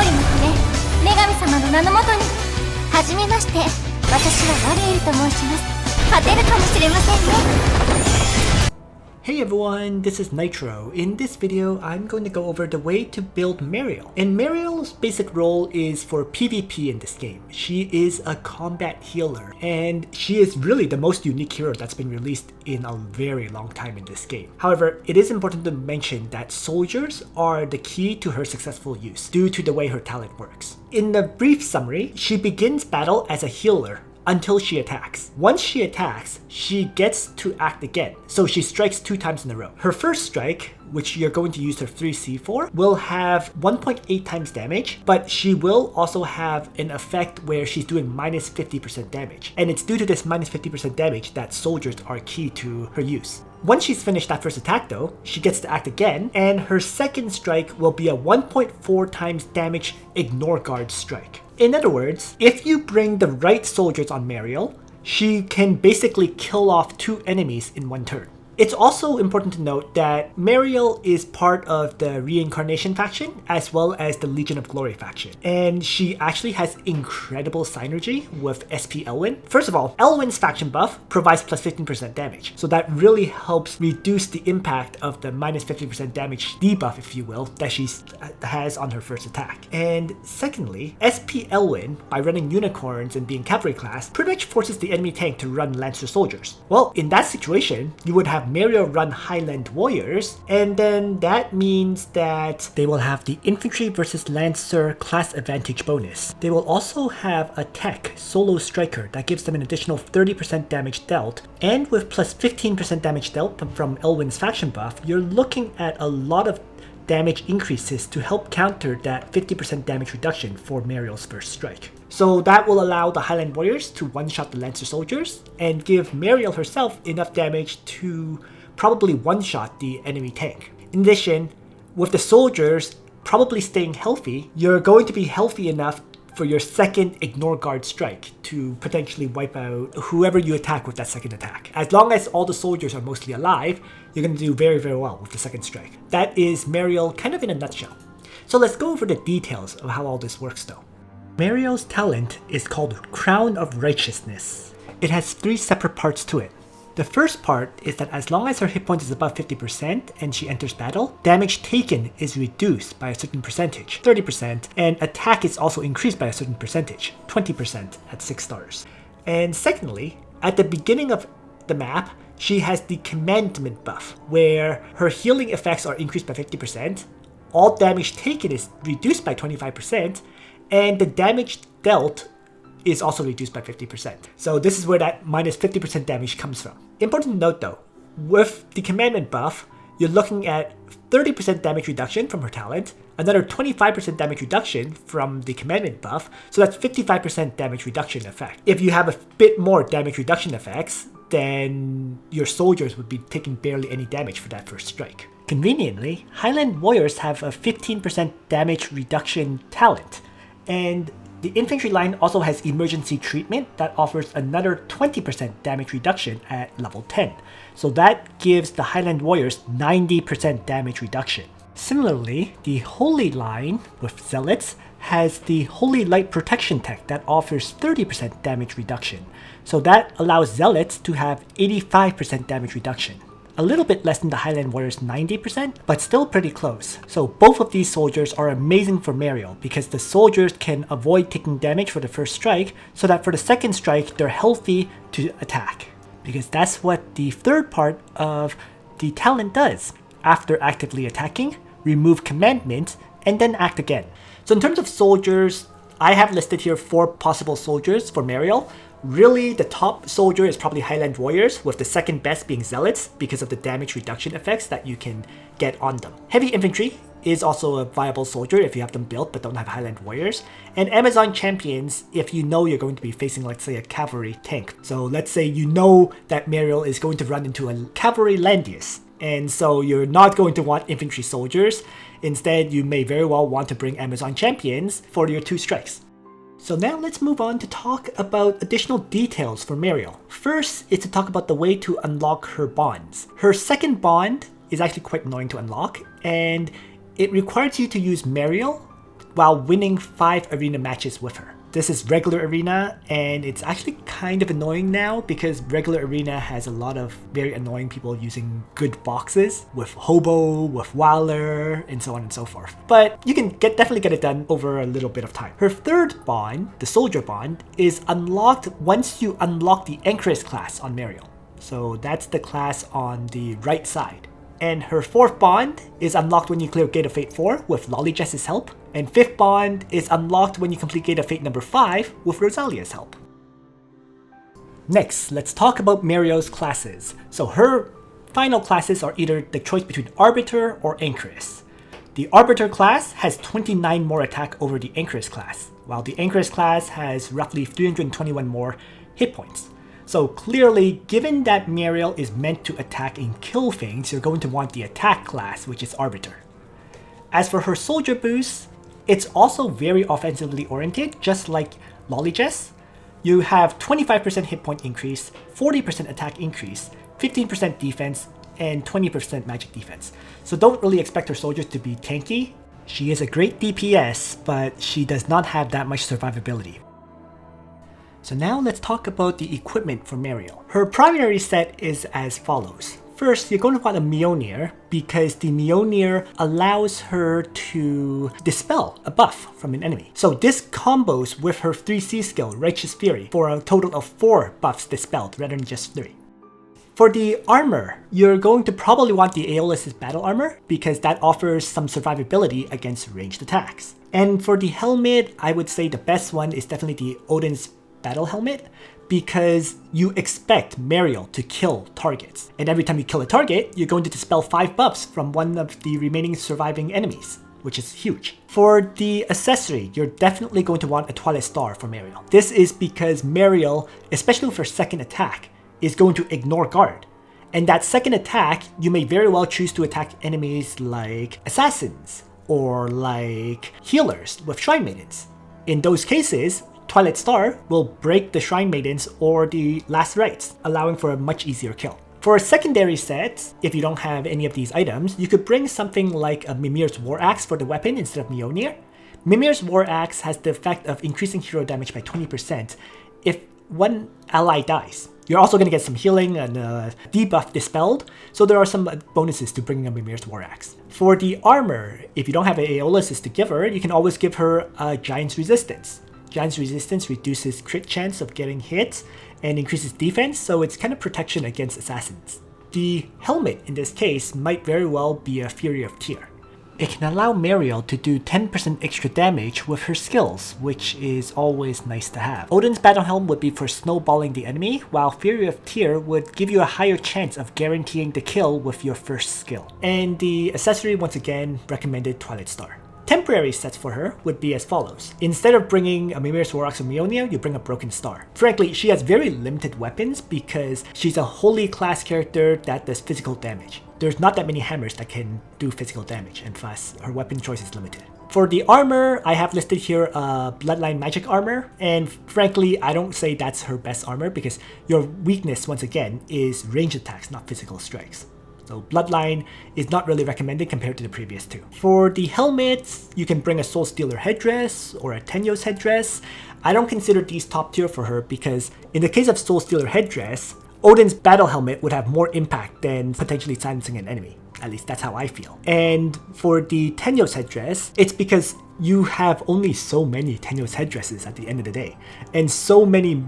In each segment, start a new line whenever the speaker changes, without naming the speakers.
りますね。女神様の名のもとに。はじめまして、私はマリエルと申します。勝てるかもしれませんね。
Hey everyone, this is Nitro. In this video, I'm going to go over the way to build Mariel. And Mariel's basic role is for PvP in this game. She is a combat healer, and she is really the most unique hero that's been released in a very long time in this game. However, it is important to mention that soldiers are the key to her successful use due to the way her talent works. In the brief summary, she begins battle as a healer until she attacks. Once she attacks, she gets to act again, so she strikes 2 times in a row. Her first strike, which you're going to use her 3C for, will have 1.8 times damage, but she will also have an effect where she's doing minus 50% damage. And it's due to this minus 50% damage that soldiers are key to her use. Once she's finished that first attack though, she gets to act again, and her second strike will be a 1.4 times damage ignore guard strike. In other words, if you bring the right soldiers on Mariel, she can basically kill off 2 enemies in 1 turn. It's also important to note that Mariel is part of the Reincarnation faction as well as the Legion of Glory faction, and she actually has incredible synergy with SP Elwyn. First of all, Elwyn's faction buff provides plus 15% damage, so that really helps reduce the impact of the minus 50% damage debuff, if you will, that she has on her first attack. And secondly, SP Elwyn, by running unicorns and being cavalry class, pretty much forces the enemy tank to run Lancer soldiers. Well, in that situation, you would have Mariel run Highland Warriors, and then that means that they will have the Infantry versus Lancer class advantage bonus. They will also have a tech solo striker that gives them an additional 30% damage dealt, and with plus 15% damage dealt from Elwyn's faction buff, you're looking at a lot of damage increases to help counter that 50% damage reduction for Mariel's first strike. So that will allow the Highland Warriors to one-shot the Lancer soldiers and give Mariel herself enough damage to probably one-shot the enemy tank. In addition, with the soldiers probably staying healthy, you're going to be healthy enough for your second ignore guard strike to potentially wipe out whoever you attack with that second attack. As long as all the soldiers are mostly alive, you're going to do very, very well with the second strike. That is Mariel kind of in a nutshell. So let's go over the details of how all this works though. Mariel's talent is called Crown of Righteousness. It has 3 separate parts to it. The first part is that as long as her hit point is above 50% and she enters battle, damage taken is reduced by a certain percentage, 30%, and attack is also increased by a certain percentage, 20% at 6 stars. And secondly, at the beginning of the map, she has the Commandment buff, where her healing effects are increased by 50%, all damage taken is reduced by 25%, and the damage dealt is also reduced by 50%. So this is where that minus 50% damage comes from. Important to note though, with the Commandment buff, you're looking at 30% damage reduction from her talent, another 25% damage reduction from the Commandment buff, so that's 55% damage reduction effect. If you have a bit more damage reduction effects, then your soldiers would be taking barely any damage for that first strike. Conveniently, Highland Warriors have a 15% damage reduction talent, and the infantry line also has emergency treatment that offers another 20% damage reduction at level 10. So that gives the Highland Warriors 90% damage reduction. Similarly, the Holy line with Zealots has the Holy Light Protection tech that offers 30% damage reduction. So that allows Zealots to have 85% damage reduction. A little bit less than the Highland Warriors 90%, but still pretty close. So both of these soldiers are amazing for Mariel because the soldiers can avoid taking damage for the first strike, so that for the second strike, they're healthy to attack. Because that's what the third part of the talent does. After actively attacking, remove Commandment, and then act again. So in terms of soldiers, I have listed here 4 possible soldiers for Mariel. Really, the top soldier is probably Highland Warriors, with the second best being Zealots because of the damage reduction effects that you can get on them. Heavy Infantry is also a viable soldier if you have them built but don't have Highland Warriors. And Amazon Champions if you know you're going to be facing, let's say, a cavalry tank. So let's say you know that Mariel is going to run into a cavalry Landius, and so you're not going to want infantry soldiers. Instead, you may very well want to bring Amazon Champions for your 2 strikes. So now let's move on to talk about additional details for Mariel. First is to talk about the way to unlock her bonds. Her second bond is actually quite annoying to unlock, and it requires you to use Mariel while winning 5 arena matches with her. This is regular arena, and it's actually kind of annoying now because regular arena has a lot of very annoying people using good boxes with Hobo, with Wowler, and so on and so forth. But you can definitely get it done over a little bit of time. Her third bond, the Soldier bond, is unlocked once you unlock the Anchoress class on Mariel. So that's the class on the right side. And her fourth bond is unlocked when you clear Gate of Fate 4 with Lollygess's help. And fifth bond is unlocked when you complete Gate of Fate number 5 with Rosalia's help. Next, let's talk about Mariel's classes. So her final classes are either the choice between Arbiter or Anchoress. The Arbiter class has 29 more attack over the Anchoress class, while the Anchoress class has roughly 321 more hit points. So clearly, given that Mariel is meant to attack and kill things, you're going to want the attack class, which is Arbiter. As for her Soldier boost, it's also very offensively oriented, just like Lollygess. You have 25% hit point increase, 40% attack increase, 15% defense, and 20% magic defense. So don't really expect her soldiers to be tanky. She is a great DPS, but she does not have that much survivability. So now let's talk about the equipment for Mariel. Her primary set is as follows. First, you're going to want a Mjolnir because the Mjolnir allows her to dispel a buff from an enemy. So this combos with her 3C skill, Righteous Fury, for a total of 4 buffs dispelled rather than just 3. For the armor, you're going to probably want the Aeolus' battle armor because that offers some survivability against ranged attacks. And for the helmet, I would say the best one is definitely the Odin's battle helmet because you expect Mariel to kill targets. And every time you kill a target, you're going to dispel 5 buffs from one of the remaining surviving enemies, which is huge. For the accessory, you're definitely going to want a Twilight Star for Mariel. This is because Mariel, especially with her second attack, is going to ignore guard. And that second attack, you may very well choose to attack enemies like assassins or like healers with Shrine Maidens. In those cases, Twilight Star will break the Shrine Maidens or the Last Rites, allowing for a much easier kill. For a secondary set, if you don't have any of these items, you could bring something like a Mimir's War Axe for the weapon instead of Mjolnir. Mimir's War Axe has the effect of increasing hero damage by 20% if one ally dies. You're also going to get some healing and debuff dispelled, so there are some bonuses to bringing a Mimir's War Axe. For the armor, if you don't have an Aeolus to give her, you can always give her a Giant's Resistance. Giant's Resistance reduces crit chance of getting hit and increases defense, so it's kind of protection against assassins. The helmet in this case might very well be a Fury of Tyr. It can allow Mariel to do 10% extra damage with her skills, which is always nice to have. Odin's Battle Helm would be for snowballing the enemy, while Fury of Tyr would give you a higher chance of guaranteeing the kill with your first skill. And the accessory, once again, recommended Twilight Star. Temporary sets for her would be as follows. Instead of bringing a Mimir's War Axe or Mjolnir, you bring a Broken Star. Frankly, she has very limited weapons because she's a holy class character that does physical damage. There's not that many hammers that can do physical damage, and thus her weapon choice is limited. For the armor, I have listed here Bloodline Magic Armor, and frankly, I don't say that's her best armor because your weakness, once again, is range attacks, not physical strikes. So Bloodline is not really recommended compared to the previous two. For the helmets, you can bring a Soul Stealer headdress or a Tenyos headdress. I don't consider these top tier for her because in the case of Soul Stealer headdress, Odin's battle helmet would have more impact than potentially silencing an enemy. At least that's how I feel. And for the Tenyos headdress, it's because you have only so many Tenyos headdresses at the end of the day. And so many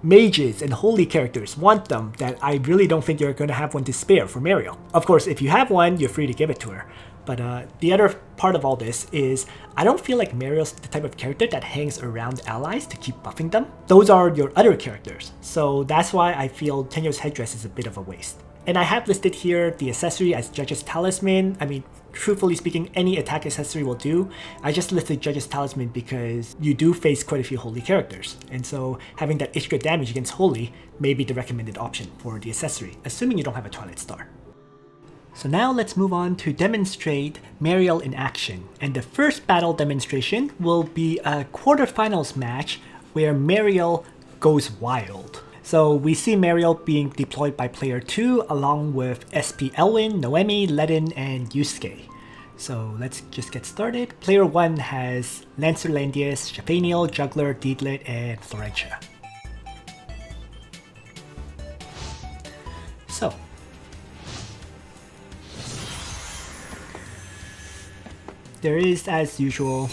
mages and holy characters want them that I really don't think you're going to have one to spare for Mariel. Of course, if you have one, you're free to give it to her. But the other part of all this is I don't feel like Mariel's the type of character that hangs around allies to keep buffing them. Those are your other characters. So that's why I feel Tenyos headdress is a bit of a waste. And I have listed here the accessory as Judge's Talisman. I mean, truthfully speaking, any attack accessory will do. I just listed Judge's Talisman because you do face quite a few holy characters. And so having that extra damage against holy may be the recommended option for the accessory, assuming you don't have a Twilight Star. So now let's move on to demonstrate Mariel in action. And the first battle demonstration will be a quarterfinals match where Mariel goes wild. So we see Mariel being deployed by player 2 along with SP Elwin, Noemi, Ledin, and Yusuke. So let's just get started. Player 1 has Lancer Landius, Shafaniel, Juggler, Deedlit, and Florentia. So there is, as usual,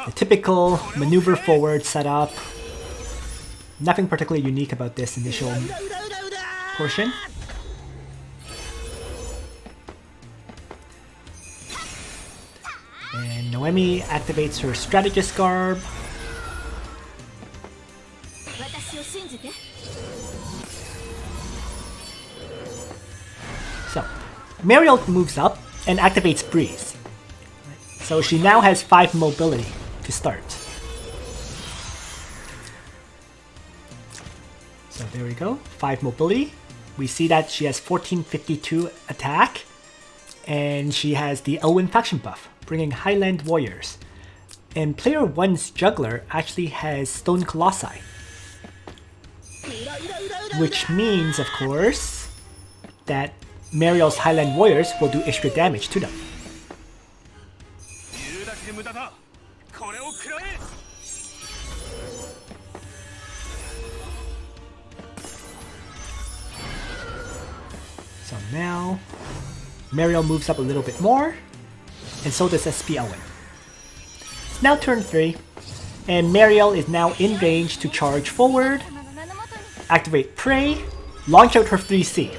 the typical maneuver forward setup. Nothing particularly unique about this initial portion. And Noemi activates her Strategist Garb. So, Mariel moves up and activates Breeze. So she now has 5 mobility to start. So there we go, 5 mobility. We see that she has 1452 attack, and she has the Elwyn faction buff, bringing Highland Warriors. And player 1's Juggler actually has Stone Colossi, which means, of course, that Mariel's Highland Warriors will do extra damage to them. So now, Mariel moves up a little bit more, and so does SP Elwyn. It's now turn 3, and Mariel is now in range to charge forward, activate Prey, launch out her 3C.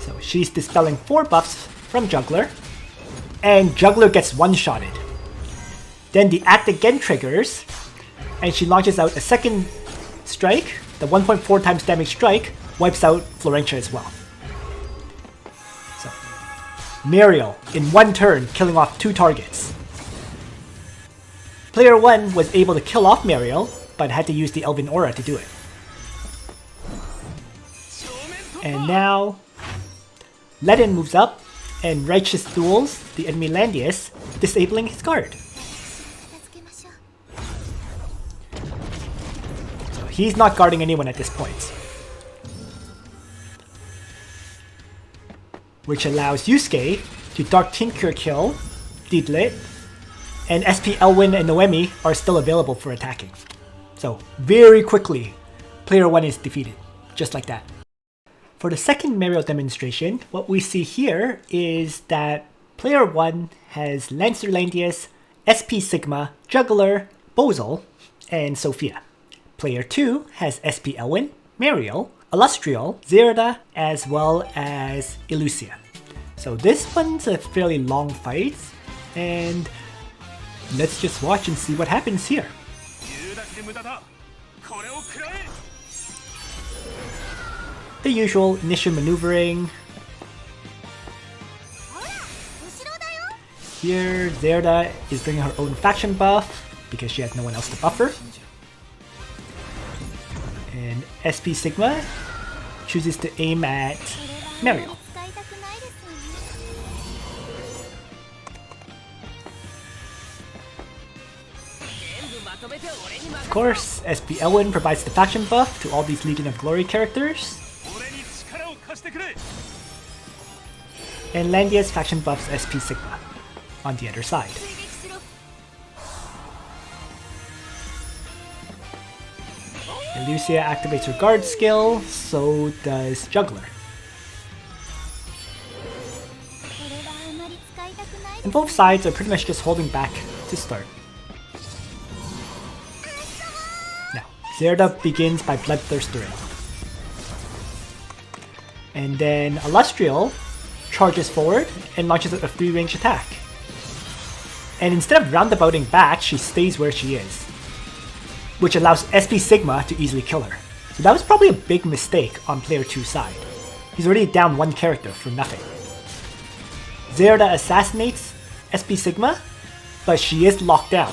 So she's dispelling 4 buffs from Juggler, and Juggler gets one-shotted. Then the Act Again triggers, and she launches out a second strike. The 1.4 times damage strike wipes out Florentia as well. So, Mariel, in one turn, killing off 2 targets. Player 1 was able to kill off Mariel, but had to use the Elven Aura to do it. And now, Ledin moves up and Righteous duels the enemy Landius, disabling his guard. So he's not guarding anyone at this point, which allows Yusuke to Dark Tinker kill Deedlit, and SP Elwyn and Noemi are still available for attacking. So very quickly, player 1 is defeated, just like that. For the second Mariel demonstration, what we see here is that player 1 has Lancer Landius, SP Sigma, Juggler, Bozel, and Sophia. Player 2 has SP Elwyn, Mariel, Illustrial, Zerda, as well as Illusia. So this one's a fairly long fight, and let's just watch and see what happens here. The usual initial maneuvering. Here, Zerda is bringing her own faction buff because she has no one else to buff her. And SP Sigma chooses to aim at Mariel. Of course, SP Elwyn provides the faction buff to all these Legion of Glory characters. And Landius faction buffs SP Sigma on the other side. Illusia activates her guard skill, so does Juggler. And both sides are pretty much just holding back to start. Now, Zerda begins by Bloodthirstering. And then Illustrial charges forward and launches a 3-range attack. And instead of roundabouting back, she stays where she is, which allows SP Sigma to easily kill her. So that was probably a big mistake on player 2's side. He's already down 1 character for nothing. Zerda assassinates SP Sigma, but she is locked down,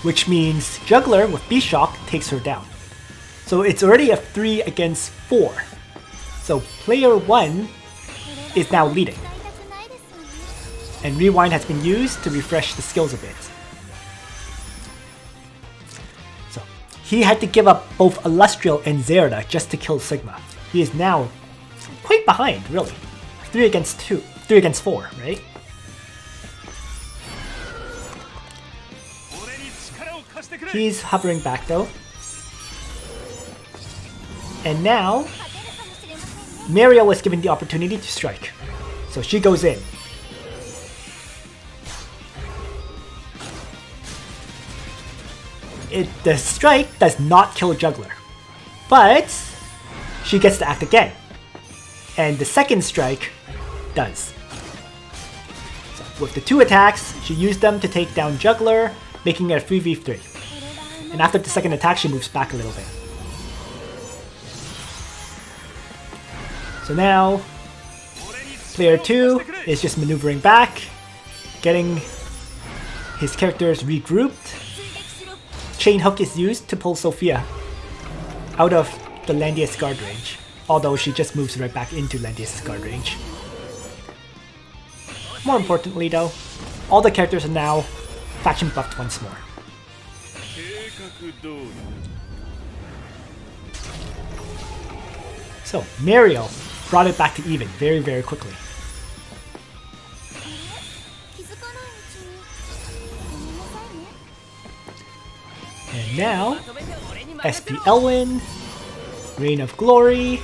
which means Juggler with B-Shock takes her down. So it's already a 3 against 4. So player 1 is now leading. And Rewind has been used to refresh the skills a bit. So he had to give up both Illustrial and Zerda just to kill Sigma. He is now quite behind, really. 3 3 against 4, right? He's hovering back though. And now, Mariel was given the opportunity to strike. So she goes in. The strike does not kill Juggler. But she gets to act again. And the second strike does. So with the 2 attacks, she used them to take down Juggler, making it a 3v3. And after the second attack, she moves back a little bit. So now, player 2 is just maneuvering back, getting his characters regrouped. Chain Hook is used to pull Sophia out of the Landius guard range, although she just moves right back into Landius' guard range. More importantly though, all the characters are now faction buffed once more. So, Mariel brought it back to even very, very quickly. And now, SP Elwyn, Reign of Glory,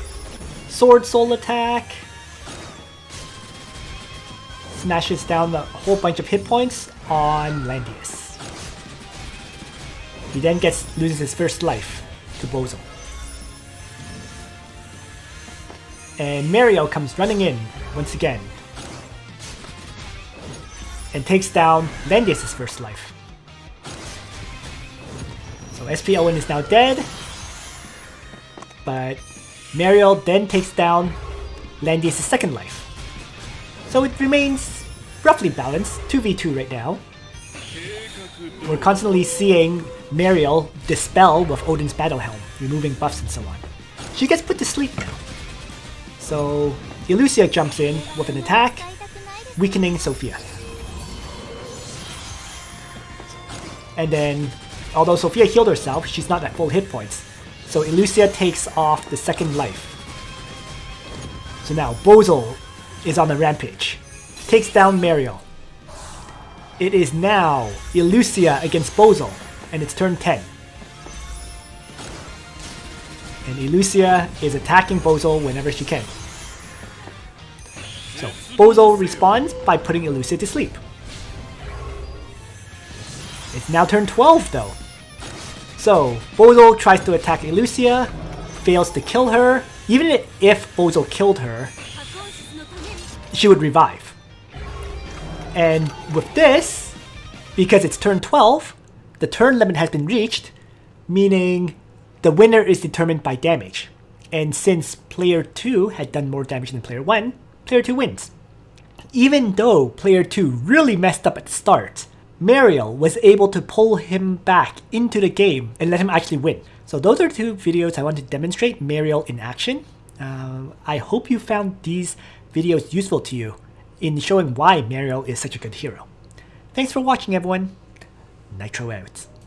Sword Soul attack, smashes down a whole bunch of hit points on Landius. He then loses his first life to Bozo. And Mariel comes running in once again and takes down Landius' first life. So SP Owen is now dead, but Mariel then takes down Landius' second life. So it remains roughly balanced, 2v2 right now. We're constantly seeing Mariel dispel with Odin's Battle Helm, removing buffs and so on. She gets put to sleep now. So Illucia jumps in with an attack, weakening Sophia. And then, although Sophia healed herself, she's not at full hit points. So Illucia takes off the second life. So now Bozo is on the rampage. Takes down Mariel. It is now Illucia against Bozo, and it's turn 10. And Illucia is attacking Bozo whenever she can. So Bozo responds by putting Illucia to sleep. It's now turn 12 though. So Bozo tries to attack Illucia, fails to kill her. Even if Bozo killed her, she would revive. And with this, because it's turn 12, the turn limit has been reached, meaning the winner is determined by damage. And since player 2 had done more damage than player 1, player 2 wins. Even though player 2 really messed up at the start, Mariel was able to pull him back into the game and let him actually win. So those are 2 videos I want to demonstrate Mariel in action. I hope you found these videos useful to you in showing why Mariel is such a good hero. Thanks for watching everyone. Nitro out.